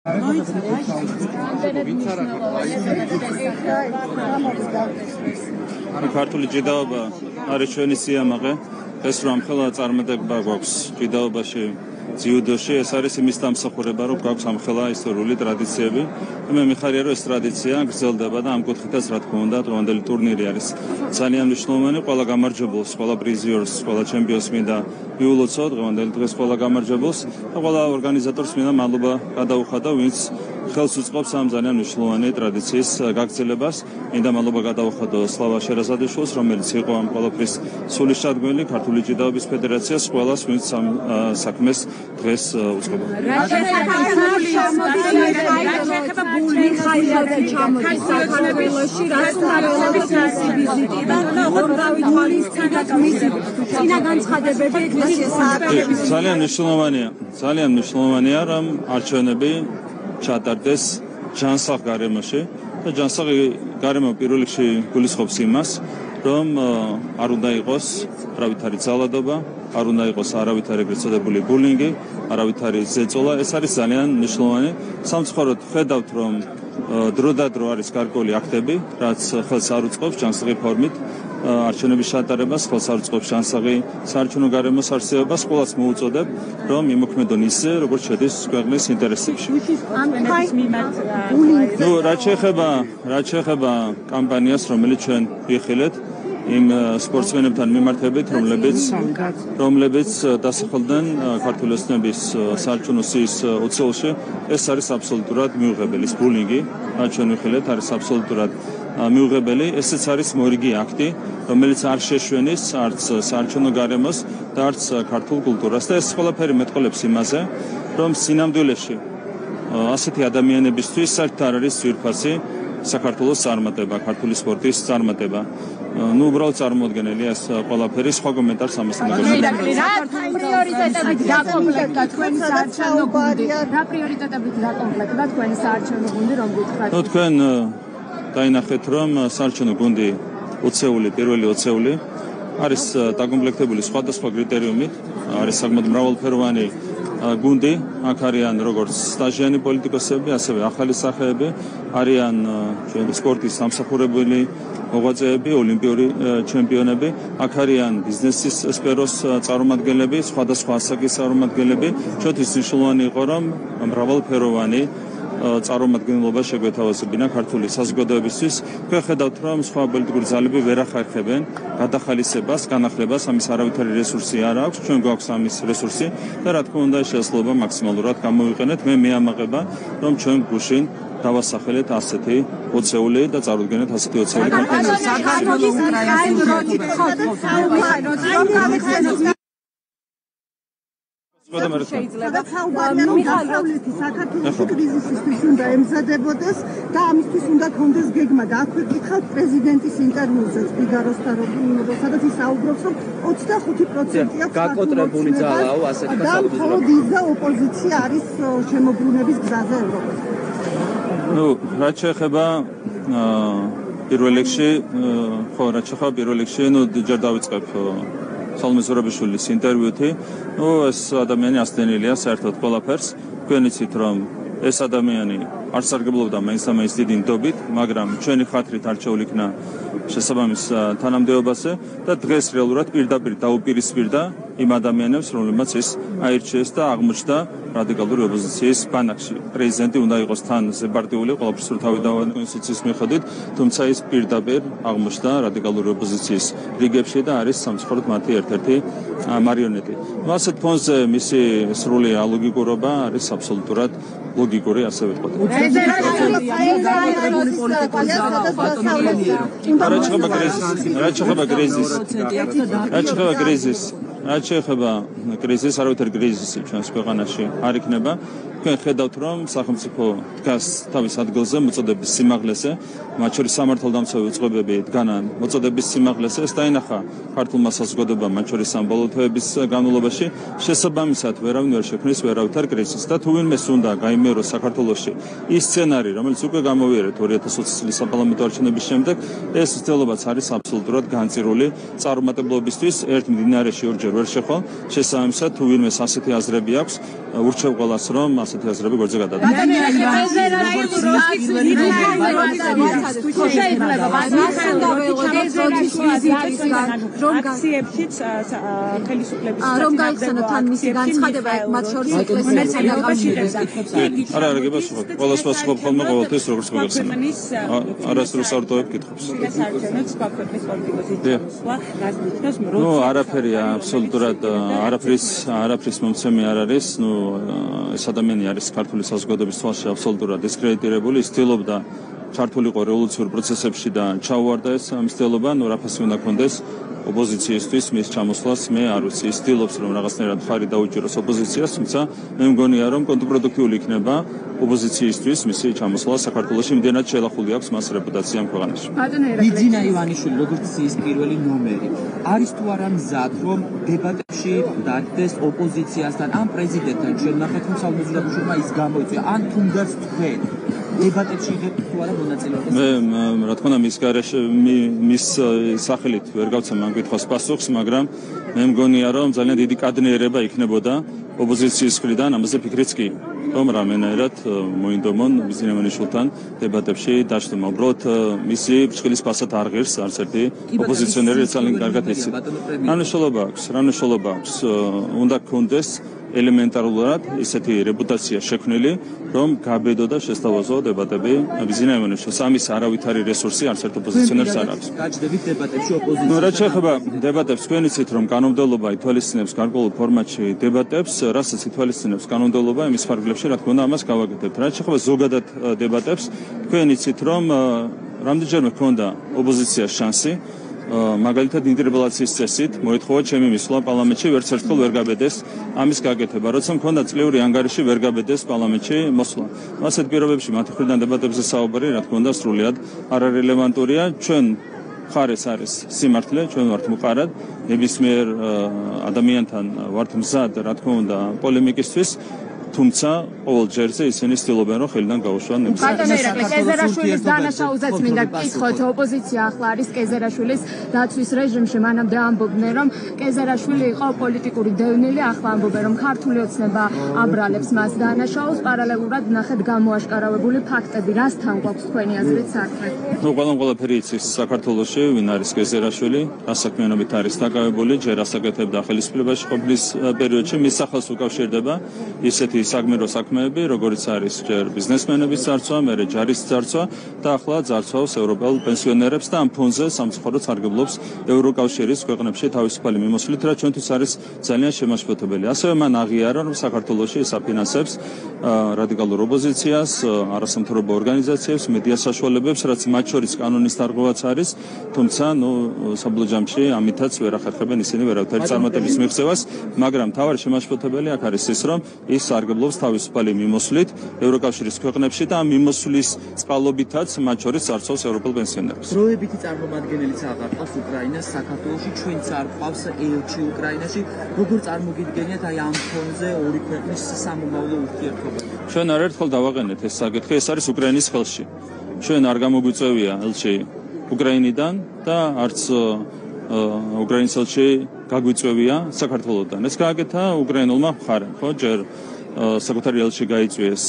ქართული ჭიდაობა არის ჩვენი სიამაყე. ეს რომ ხელა წარმატება გვაქვს ჭიდაობაში, ძიუდოში, ეს არის იმის დამსახურება, რომ გვაქვს ამ ხელა ისტორიული ტრადიციები. მე მიხარია, რომ ეს ტრადიცია გრძელდება და ამ კუთხითაც რა თქმა უნდა დღევანდელი ტურნირი არის ძალიან მნიშვნელოვანი. ყველა გამარჯვებულს, ყველა პრიზიორს, ყველა ჩემპიონს მინდა მიულოცო დღევანდელი დღეს ყველა გამარჯვებულს და ყველა ორგანიზატორს მინდა მადლობა გადაუხადა, ვინც ხელს უწყობს ამ ძალიან მნიშვნელოვანი ტრადიციის გაგრძელებას. მინდა მადლობა გადაუხადო სლავა შერაზადიშვილს, რომელიც იყო ამ ყველაფრის სულისჩადგმელი ქართული ჭიდაობის ფედერაციას, ყველას, ვინც ამ საქმეს დღეს უწყობა. ძალიან მნიშვნელოვანია, რომ არჩევნები ჩატარდეს ჯანსაღ გარემოში და ჯანსაღი გარემო პირველ რიგში გულისხმობს იმას, რომ არ უნდა იყოს არავითარი ძალადობა, არ უნდა იყოს არავითარი ეგრეთ წოდებული ბულინგი, არავითარი ზეწოლა. ეს არის ძალიან მნიშვნელოვანი. სამწუხაროდ ხედავთ, რომ დრო და დრო არის გარკვეული აქტები, რაც ხელს არ უწყობს ჯანსაღი ფორმით არჩევნების ჩატარებას, ხელს არ უწყობს ჯანსაღი საარჩევნო გარემოს არსებობას. ყველას მოუწოდებ, რომ იმოქმედონ ისე, როგორც შედის ქვეყნის ინტერესებში. რაც შეეხება კამპანიას, რომელიც ჩვენ ვიხილეთ იმ სპორტსმენებთან მიმართებით, რომლებიც დასახელდნენ ქართული ოცნების საარჩევნო სიის ოცეულში, ეს არის აბსოლუტურად მიუღებელი. ბულინგი, რაც ჩვენ ვიხილეთ, არის აბსოლუტურად მიუღებელი. ესეც არის მორიგი აქტი, რომელიც არ შეშვენის არც საარჩევნო გარემოს და არც ქართულ კულტურას. და ეს ყველაფერი მეტყოლებს იმაზე, რომ სინამდვილეში ასეთი ადამიანებისთვის საერთოდ არ არის ძვირფასი საქართველოს წარმატება, ქართული სპორტის წარმატება. უბრალოდ წარმოუდგენელია ეს ყველაფერი, სხვა კომენტარს ამასთან დაკავშირებით. რა პრიორიტეტებით დაკომპლექტდა თქვენი საარჩევნო გუნდი, რომ გითხრათ? თქვენ დაინახეთ, რომ საარჩევნო გუნდი პირველი ოცეული არის დაკომპლექტებული სხვადასხვა კრიტერიუმით, არის საკმაოდ მრავალფეროვანი გუნდი, აქ არიან როგორც სტაჟიანი პოლიტიკოსები, ასევე ახალი სახეები, არიან სპორტის დამსახურებული მოღვაწეები, ოლიმპიური ჩემპიონები, აქ არიან ბიზნესის სფეროს წარმომადგენლები, სხვადასხვა ასაკის წარმომადგენლები. ჩვენთვის მნიშვნელოვანი იყო, რომ მრავალფეროვანი წარმომადგენლობა შეგვეთავაზებინა ქართული საზოგადოებისთვის. თქვენ ხედავთ, რომ სხვა პოლიტიკური ძალები ვერ ახერხებენ გადახალისებას, განახლებას, ამის არავითარი რესურსი არ აქვს, ჩვენ გვაქვს ამის რესურსი და რა თქმა უნდა შესაძლოა მაქსიმალურად გამოვიყენეთ. მე მეამაყება, რომ ჩვენ გუშინ დავასახელეთ ასეთი ოცეული და წარუდგენეთ ასეთი ოცეული შეიძლება საქართველოს კრიზისისთვის უნდა ემზადებოდეს და ამისთვის უნდა კონდეს გეგმა და აქვე გითხავთ პრეზიდენტის ინტერვიუზე სპიგაროსთან, სადაც ის საუბრობს, რომ 25% აქვს გაკოტრებული ძალაო ასეთი და მხოლოდ ის და ოპოზიცია არის შემოbrunების გზაზე ევროპაში. რაც შეეხება პირველ რიგში, ჯერ დავიწყებ სალომე ზურაბიშვილის ინტერვიუთი. ეს ადამიანი ასდენილია საერთოდ ყველაფერს. თქვენ იცით, რომ ეს ადამიანი არ სარგებლობდა მაინც დიდი ნდობით, მაგრამ ჩვენი ხათრით არჩეული იქნა შესაბამის თანამდებობაზე და დღეს რეალურად პირდაპირ დაუპირისპირდა იმ ადამიანებს, რომლებმაც ის აირჩიეს და აღმოჩნდა რადიკალური ოპოზიციის ბანაკში. პრეზიდენტი უნდა იყოს თან ზეპარტიული, ყველაფერს თავიდანვე კონსტიტუციის მიხედვით, თუმცა ის პირდაპირ აღმოჩნდა რადიკალური ოპოზიციის რიგებში და არის სამწუხაროდ მათი ერთ-ერთი მარიონეტი. ასეთ ფონზე მისი სრული ალოგიკურობა არის აბსოლუტურად ლოგიკური, ასე ვიტყოდ. რაც შეეხება კრიზისს, არავითარი კრიზისი ჩვენს ქვეყანაში არ იქნება. თქვენ ხედავთ, რომ სახელმწიფო დგას თავის ადგილზე მოწოდების სიმაღლეზე, მათ შორის სამართალდამცავი უწყებები დგანან მოწოდების სიმაღლეზე. ეს დაინახა ქართულმა საზოგადოებამ მათ შორის ამ ბოლო თვეების განმავლობაში. შესაბამისად, ვერავინ ვერ შექმნის ვერავითარ კრიზისს და თუ ვინმეს უნდა გაიმეოროს საქართველოში ის სცენარი, რომელიც უკვე გამოვიარეთ 2020 წლის საპარლამენტო არჩევნების შემდეგ, ეს ცდილობაც არის აბსოლუტურად განწირული წარუმატებლობისთვის. ერთ მდინარეში ორჯერ ვერ შეხვალ. შესაბამისად, თუ ვინმეს ასეთი აზრები აქვს, ურჩევ ყველას, რომ ასეთი აზრები გვერდზე გადადა. რომ გაიხსენოთ თან მისი განცხადება მათ შორის არა გებასუხებ ყველას ვასუხობ ხოლმე ყოველთვის როგორც მოგეხსენა არასდროს არ დავებ კითხავს ნუ არაფერია აბსოლუტურად არაფრის მომცემი არ არის ნუ ეს ადამიანი არის ქართული საზოგადოების თვალში აბსოლუტურად დისკრედიტირებული ცდილობდა ჩართულიყო რევოლუციურ პროცესებში და ჩაუვარდა ეს მცდელობა ნუ რაფასი უნდა კონდეს ოპოზიციისთვის მის ჩამოსვლას მე არ ვიცი ის ცდილობს რომ რაღაცნაირად ხარი დაუჭიროს ოპოზიციას თუმცა მე მგონია რომ კონტრპროდუქტიული იქნება ოპოზიციისთვის მისი ჩამოსვლა საქართველოში იმდენად შელახული აქვს მას რეპუტაცია ამ ქვეყანაში ბიძინა ივანიშვილი როგორც ის პირველი ნომერი არის თუ არა მზად რომ დებატებში დადეს ოპოზიციასთან ამ პრეზიდენტთან ჩვენ ნახეთ რომ საუბარია ის გამოიწვია ან თუნდაც თქვენ დებატებში იღებთ თუ არა მონაწილეობას მე რა თქმა უნდა მის გარეშე მის სახელით ვერ გავცემ ამ კითხვას პასუხს მაგრამ მე მგონია რომ ძალიან დიდი კადნიერება იქნებოდა ოპოზიციის მხრიდან ამაზე ფიქრიც კი რომ რამენერად მოინდომონ ბიძინა ივანიშვილთან დებატებში დაჯდომა უბრალოდ მისი ბრწყილის ფასად არ ღირს არც ერთი ოპოზიციონერი ძალიან კარგად იცით რა მნიშვნელობა აქვს უნდა გქონდეს ელემენტარულად ისეთი რეპუტაცია შექმნილი რომ გაბედო და შესთავაზო დებატები ბიძინა ივანიშვილს ამის არავითარი რესურსი არც ერთ ოპოზიციონერს არ აქვს გაჩდებით დებატებში ოპოზიცია რა შეეხება დებატებს თქვენ იცით რომ კანონმდებლობა ითვალისწინებს გარკვეულ ფორმატში დებატებს რასაც ითვალისწინებს კანონმდებლობა იმის ფარგლებში რა თქმა უნდა ამას გავაკეთებთ რა შეეხება ზოგადად დებატებს თქვენ იცით რომ რამდენჯერმე ჰქონდა ოპოზიციას შანსი მაგალითად ინტერპელაციის წესით მოეთხოვა ჩემი მისვლა პარლამენტში ვერც ერთხელ ვერ გაბედეს ამის გაკეთება როცა მქონდა წლიური ანგარიში ვერ გაბედეს პარლამენტში მოსვლა ასეთ პირობებში მათი მხრიდან დებატებზე საუბარი რა თქმა უნდა სრულიად არარელევანტურია ჩვენ ხარეს არის სიმართლე ჩვენ ვართ მყარად ნებისმიერ ადამიანთან ვართ მზად რა თქმა უნდა პოლემიკისთვის თუმცა ყოველ ჯერზე ისინი ცდილობენ რომ ხელიდან გაუშვან ნებისმიერ კეზერაშვილის დანაშაულზეც მინდა გკითხოთ ოპოზიცია ახლა არის კეზერაშვილის დაცვის რეჟიმში მანამდე ამბობდნენ რომ კეზერაშვილი იყო პოლიტიკური დევნილი ახლა ამბობენ რომ ქართული ოცნება აბრალებს მას დანაშაულს პარალელურად ნახეთ გამოაშკარავებული ფაქტები რასთან გვაქვს თქვენი აზრით საქმე ნუ ყველაფერი იცის საქართველოში ვინ არის კეზერაშვილი რა საქმიანობით არის დაკავებული ჯერ ასაკეთებდა ხელისუფლებაში ყოფნის პერიოდში მის სახელს უკავშირდება ისეთი საგმირო საქმეები, როგორც არის ჯერ ბიზნესმენების ძარცვა, მერე ჯარის ძარცვა და ახლა ძარცვავს ევროპელ პენსიონერებს და ამ ფონზე სამწუხაროდ სარგებლობს ევროკავშირის ქვეყნებში თავისუფალი მიმოსვლით, რაც ჩვენთვის არის ძალიან შემაშფოთებელი. ასევე მან აღიარა, რომ საქართველოში ეს აფინანსებს რადიკალურ ოპოზიციას, არასამთავრობო ორგანიზაციებს, მედია საშუალებებს, რაც მათ შორის კანონის დარღვევაც არის, თუმცა საბოლოო ჯამში ამითაც ვერ ახერხებენ ისინი ვერავითარი წარმატების მიღწევას, მაგრამ თავარი შემაშფოთებელი აქ არის ის, რომ ის სარგებლობს თავისუფალი მიმოსვლით ევროკავშირის ქვეყნებში და ამ მიმოსვლის წყალობითაც მათ შორის წარსავს ევროპელ პენსიონერებს. დროებითი წარმომადგენელიც აღარ ყავს უკრაინას საქართველოში, ჩვენც არ ყავს ელჩი უკრაინაში. როგორ წარმოგიდგენიათ აი ამ ფონზე ორი ქვეყნის სამომავლო ურთიერთობა? ჩვენ არაერთხელ დავაყენეთ ეს საკითხი, ეს არის უკრაინის ხელში. ჩვენ არ გამოგვიწევია ელჩი უკრაინიდან და არც უკრაინის ელჩი გაგვიწევია საქართველოსთან. ეს გააკეთა უკრაინულმა მხარემ, ხო, ჯერ საკუთარი ელჩი გაიწვიეს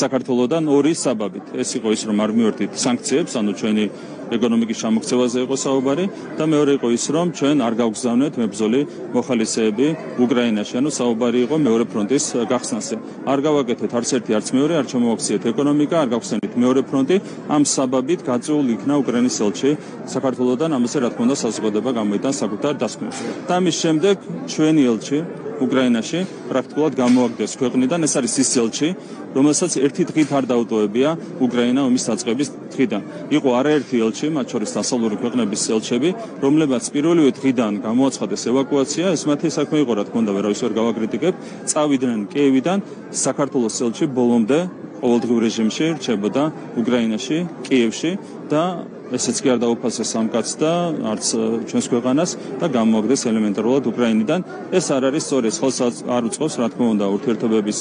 საქართველოსთან ორი საბაბით. ეს იყო ის, რომ არ მივერთით სანქციებს, ანუ ჩვენი ეკონომიკის ჩამოქცევაზე იყო საუბარი და მეორე იყო ის, რომ ჩვენ არ გავგზავნეთ მებრძოლი მოხალისეები უკრაინაში, ანუ საუბარი იყო მეორე ფრონტის გახსნაზე. არ გავაკეთეთ არც ერთი, არც მეორე, არ ჩამოვაქციეთ ეკონომიკა, არ გავხსენით მეორე ფრონტი, ამ საბაბით გაწეული იქნა უკრაინის ელჩი საქართველოსთან, ამაზე რა თქმა უნდა საზოგადოება გამოიტანს საკუთარ დასკვნებს. და ამის შემდეგ ჩვენი ელჩი უკრაინაში პრაქტიკულად გამოაგდეს ქვეყნიდან, ეს არის ის ელჩი, რომელსაც ერთი დღით არ დაუტოვებია უკრაინა ომის დაწყების დღიდან. იყო არაერთი ელჩი, მათ შორის დასავლური ქვეყნების ელჩები, რომლებაც პირველივე დღიდან გამოაცხადეს ევაკუაცია, ეს მათი საქმე იყო, რა თქმა უნდა, ვერავის ვერ გავაკრიტიკებ, წავიდნენ კიევიდან, საქართველოს ელჩი ბოლომდე ყოველდღიურ რეჟიმში რჩებოდა უკრაინაში, კიევში და ესეც კი არ დაუფასეს ამ კაცს და არც ჩვენს ქვეყანას და გამოაგდეს ელემენტარულად უკრაინიდან. ეს არ არის სწორი, ხელს არ უწყობს, რა თქმა უნდა, ურთიერთობების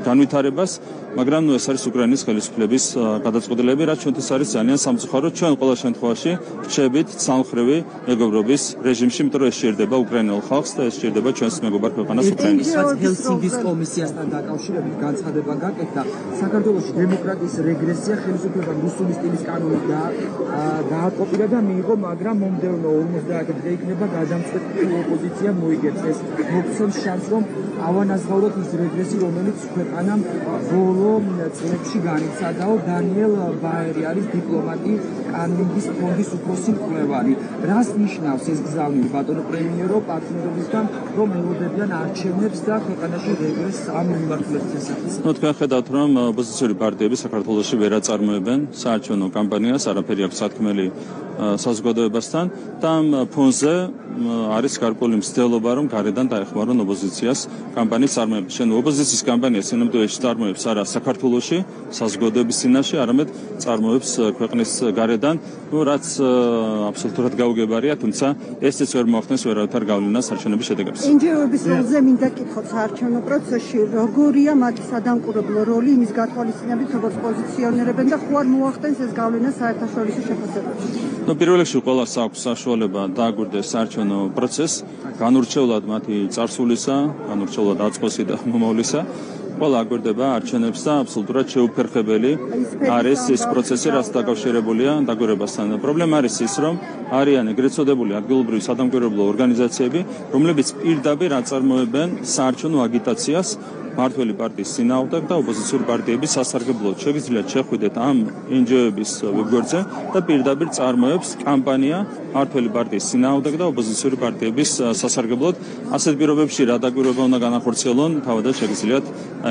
განვითარებას, მაგრამ ეს არის უკრაინის ხელისუფლების გადაწყვეტილება, რაც ჩვენთვის არის ძალიან სამწუხარო. ჩვენ ყველა შემთხვევაში რჩებით სამხრივი მეგობრობის რეჟიმში, იმიტომ რომ ეს შეერდება უკრაინულ ხალხს და ეს შეერდება ჩვენს მეგობარ ქვეყანას უკრაინას. ჰელსინკის კომისიასთან დაკავშირებით განცხადება გაკეთდა. საქართველოში დემოკრატიის რეგრესია ხელისუფლებამ რუსული სტილის კანონით დააკოპირა და მიიღო, მაგრამ მომდევნო 50 დღე იქნება გადამწყვეტი ოპოზიცია მოიგებს. ეს მოგცემს შანსს, რომ ავანაზღაუროთ ის რეგრესი, რომელიც ქვეყანამ ბოლო წლებში განიცადაო. დანიელ ბაერი არის დიპლომატი, კანონის ფონდის უფროსი მკვლევარი. რას ნიშნავს ეს გზავნილი ბატონო პრემიერო პარტნიორებისგან, რომ ელოდებიან არჩევნებს და ქვეყანაში რეგრესს ამ მიმართულებით ესახის? თქვენ ხედავთ, რომ ოპოზიციური პარტიები საქართველოში ვერ აწარმოებენ საარჩევნო კამპანიას, არაფერი აქვს სათქმელი საზოგადოებასთან და ამ ფონზე არის გარკვეული მცდელობა, რომ გარედან დაეხმარონ ოპოზიციას კამპანიის წარმოებას. შენ ოპოზიციის კამპანიას სინამდვილეში წარმოებს არა საქართველოში საზოგადოების წინაშე, არამედ წარმოებს ქვეყნის გარედან, რაც აბსოლუტურად გაუგებარია, თუმცა ესეც ვერ მოახდენს ვერავითარ გავლენას არჩევნების შედეგებზე. NGO-ების როლზე მინდა კითხოთ საარჩევნო პროცესში, როგორია მათი სადამკვირვებლო როლი იმის გათვალისწინებით, როგორც პოზიციონირებენ და ხო არ მოახდენს ეს გავლენა საერთაშორისო შეფასებებში? პირველ რიგში ყველას აქვს საშუალება დააგვირდეს საარჩევნო პროცესს, განურჩევლად მათი წარსულისა, განურჩევლად აწყოსი და მომავლისა. ყველა აგვირდება არჩევნებს და აბსოლუტურად შეუფერხებელი არის ეს პროცესი, რაც დაკავშირებულია დაგვირებასთან. პრობლემა არის ის, რომ არიან ეგრეთ წოდებული ადგილობრივი სადამკვირვებლო ორგანიზაციები, რომლებიც პირდაპირ აწარმოებენ საარჩევნო აგიტაციას მართველი პარტიის წინააღმდეგ და ოპოზიციური პარტიების სასარგებლოდ. შეგიძლიათ შეხვიდეთ ამ NGO-ების ვებგვერდზე და პირდაპირ წარმოებს კამპანია მართველი პარტიის წინააღმდეგ და ოპოზიციური პარტიების სასარგებლოდ. ასეთ პირობებში რა დაკვირვება უნდა განახორციელონ, თავადაც შეგიძლიათ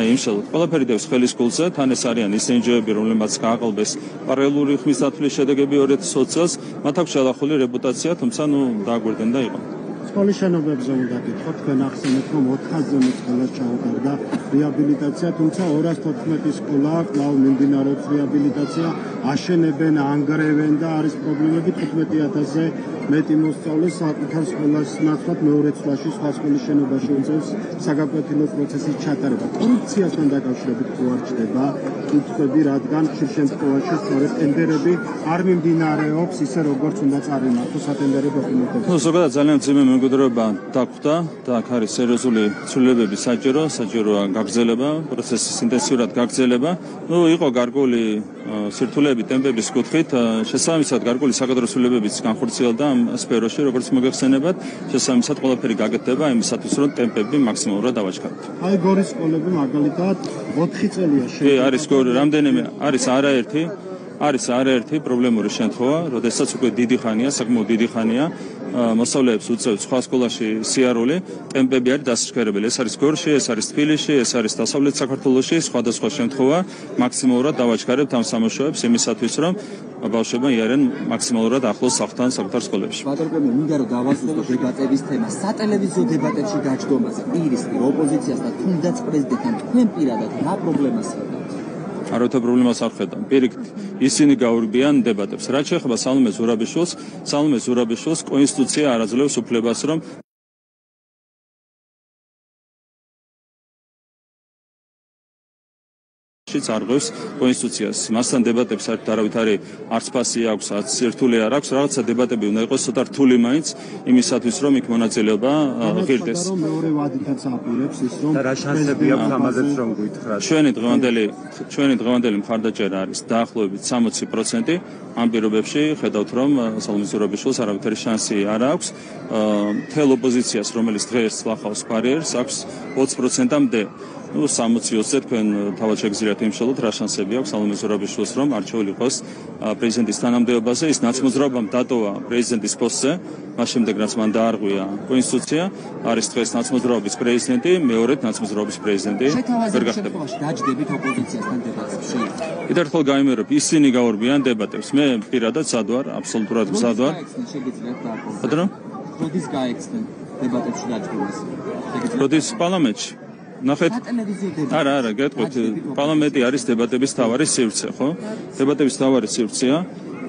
იმშალოთ. ყველაფერი დევს ხელის გულზე, თან ეს არიან ის NGO-ები, რომლებმაც გააყალბეს პარალელური ხმისთათვლის შედეგები 2020 წელს, მათ აქვს შელახული რეპუტაცია, თუმცა დააგვირდნენ და იყო. სკოლის შენობებზე უნდა გითხოთ, თქვენ ახსენეთ, რომ 4,000 სკოლას ჩაუტარდა რეაბილიტაცია, თუმცა 214 სკოლა კვლავ მიმდინარეობს რეაბილიტაცია, აშენებენ, ანგრევენ და არის პრობლემები 15,000-ზე მეტი მოსწავლე საკუთარ სკოლას ნაცვლად მეორე წლაში სხვა სკოლის შენობაში უწევს საგაკვეთილო პროცესის ჩატარება. კორუფციასთან დაკავშირებით თუ არ ჩდება კითხვები, რადგან ხშირ შემთხვევაში სწორედ ტენდერები არ მიმდინარეობს ისე როგორც უნდა წარიმართოს სატენდერო დოკუმენტები. ზოგადად ძალიან მძიმე მემკვიდრეობა დაგვხდა და აქ არის სერიოზული ცვლილებები საჭიროა გაგრძელება, პროცესის ინტენსიურად გაგრძელება. იყო გარკვეული სირთულეები ტემპების კუთხით, შესაბამისად გარკვეული საკადრო ცვლილებებიც განხორციელდა ამ სფეროში, როგორც მოგეხსენებათ, შესაბამისად ყველაფერი გაკეთდება იმისათვის, რომ ტემპები მაქსიმალურად დავაჩქაროთ. აი გორის სკოლები მაგალითად 4 წელია შეიძლება. არის რამდენიმე არის არაერთი პრობლემური შემთხვევა, როდესაც უკვე დიდი ხანია, საკმაოდ დიდი ხანია მოსწავლეებს უწევთ სხვა სკოლაში სიარული, ტემპები არის დასაჩქარებელი. ეს არის გორში, ეს არის თბილისში, ეს არის დასავლეთ საქართველოში, სხვადასხვა შემთხვევა მაქსიმალურად დავაჩქარებთ ამ სამუშაოებს იმისათვის, რომ ბავშვებმა იარენ მაქსიმალურად ახლოს სახლთან საკუთარ სკოლებში. ბატონო, მინდა რომ დავასრულოთ დებატების თემას. სატელევიზიო დებატებში გაჩდომაზე პირისპირ ოპოზიციასთან თუნდაც პრეზიდენტთან თქვენ პირადად რა პრობლემას ხედავთ? არაერთი პრობლემას არ ხედავ. პირიქით, ისინი გაურბიან დებატებს. რაც შეეხება სალომე ზურაბიშვილს, კონსტიტუცია არაძლევს უფლებას, რომ არღვევს კონსტიტუციას. მასთან დებატებს საერთოდ არც ფასი აქვს, არც სირთულე არ აქვს. რაღაცა დებატები უნდა იყოს ცოტა რთული მაინც, იმისათვის რომ იქ მონაწილეობა ღირდეს. მეორე ვადითაც აპირებს ის, რომ და რა შანსები აქვს ამაზეც რომ გითხრათ? ჩვენი დღევანდელი მხარდაჭერა არის დაახლოებით 60%. ამ პირობებში ხედავთ, რომ სალომე ზურაბიშვილს არავითარი შანსი არ აქვს. მთელ ოპოზიციას, რომელიც დღეს ლახავს ბარიერს, აქვს 20%-მდე. 60-ზე თქვენ თავად შეგიძლიათ იმშალოთ რა შანსები აქვს სალომე ზურაბიშვილს, რომ არჩეული იყოს პრეზიდენტის თანამდებობაზე. ის ნაცმოძრაობამ დატოვა პრეზიდენტის პოსტზე, მას შემდეგ რაც მან დაარღვია კონსტიტუცია, არის დღეს ნაცმოძრაობის პრეზიდენტი, მეორედ ნაცმოძრაობის პრეზიდენტი ვერ გახდება. დაჯდებით ოპოზიციასთან დებატებში. კიდევ ერთხელ გამიმერებ, ისინი გაურბიან დებატებს. მე პირადად სად ვარ, აბსოლუტურად მზად ვარ. ბატონო, როდის გაექცნენ დებატებში დაჯდომას? როდის პარლამენტში? ნახეთ. არა, გეტყვით, პარლამენტი არის დებატების თავარი სივრცე, ხო? დებატების თავარი სივრცეა.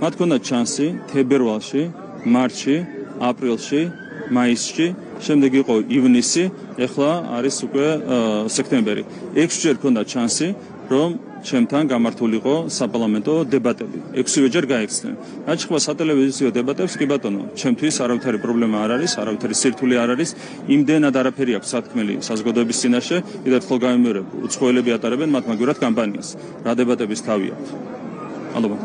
მათ ქონდათ შანსი თებერვალში, მარტში, აპრილში მაისში, შემდეგ იყო ივნისი, ეხლა არის უკვე სექტემბერი. 6 ჯერ ქონდა ჩანსი, რომ ჩემთან გამართულიყო საპარლამენტო დებატები. 6-ვე ჯერ გაიხსნა. აჩხვა სატელევიზიო დებატებს კი ბატონო, ჩემთვის არავითარი პრობლემა არ არის, არავითარი სირთულე არ არის. იმდენად არაფერი აქვს სათქმელი საზოგადოების წინაშე, კიდევ გამიმერებ, უცხოელები ატარებენ მათ მაგურად კამპანიას. რა დებატების თავი აქვს? მადლობა.